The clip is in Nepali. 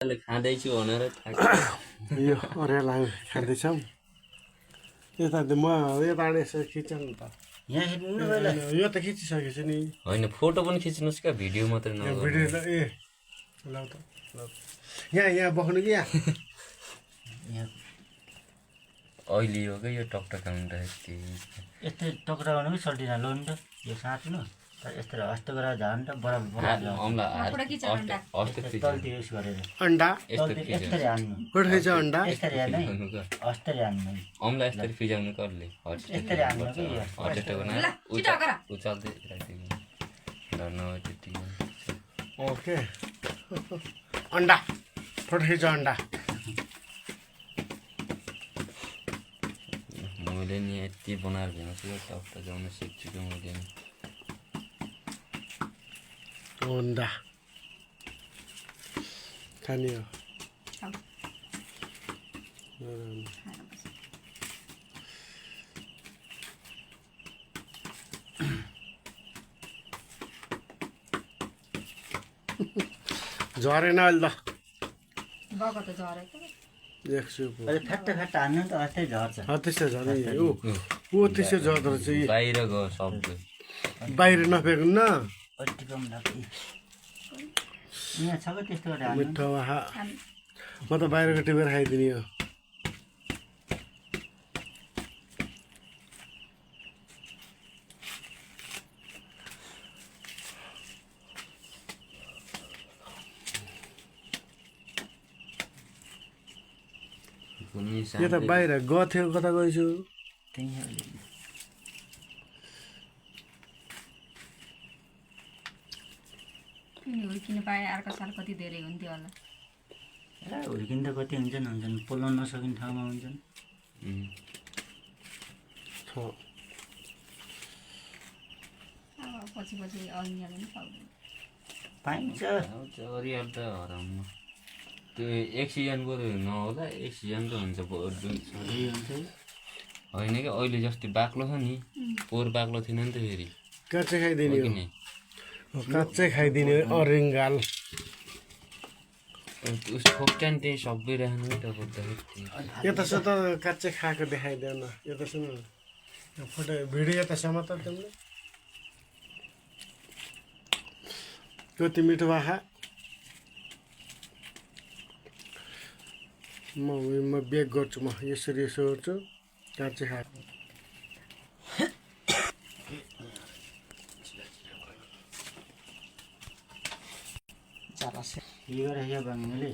खाँदैछु भनेर यो अरेला खाँदैछौँ यता म यताबाट यसो खिच्छ नि त यहाँ हेर्नु यो त खिचिसकेको नि होइन फोटो पनि खिच्नुहोस् क्या भिडियो मात्रै नगर्नु भिडियो ल ए ल त यहाँ बस्नु कि यहाँ अहिले हो क्या यो टकटकाउनु यति यस्तै टक्राउनु कि सल्टिना लोन त यो साट्नु यस्तो हस्तो गरेर झार्नु त बराबर अस्ति युज गरेर अन्डा यस्तरी हान्नु कोठै छ अन्डा यस्तरी हान्नु हस्तरी हान्नु अम्ला यसरी फिजाउनु कसले यस्तरी हान्नु कि हटेटको न उचाल्दै राखिदिनु डर नभए त्यति ओके अन्डा कोठै छ अन्डा मैले नि यति बनाएर भेट्छु टकटकाउन सिक्छु कि मैले नि अन्डा खाने हो झरेन अहिले त एकछिन फ्याट्ट फ्याट्ट हान्नु त अस्तै झर्छ त्यसो झरे ऊ त्यसो झर्दो रहेछ बाहिर गयो सबै बाहिर नफेक्नु न अट्टिको पनि यहाँ छ कि त्यस्तो गरेर मिठो म त बाहिरको टिपेर खाइदिने हो यो त बाहिर गथ्यो कता गएछु हुर्किन पाए अर्को साल कति धेरै हुन्थ्यो होला हुर्किन त कति हुन्छन् पोल्न नसकिने ठाउँमा हुन्छन् पछि पछि अलिअलि पनि पाउँदैन पाइन्छ अरियल त हराउनु त्यो एक सिजन बरु नहोला एक सिजन त हुन्छ होइन कि अहिले जस्तो बाक्लो छ नि पोहोर बाक्लो थिएन नि त फेरि काँचै खाइदिने हो काँचै खाइदिने अरिङ्गाल उसको खोक्टान त्यही सबै राख्नु यता त काँचै खाएको देखाइदेऊ न यता सुन फोटो भिडियो यतासम्म त तिमीले कति मिठो बाखा म बेक गर्छु म यसरी यसो गर्छु काँचै खाएको यो गरेर यो बङ्गले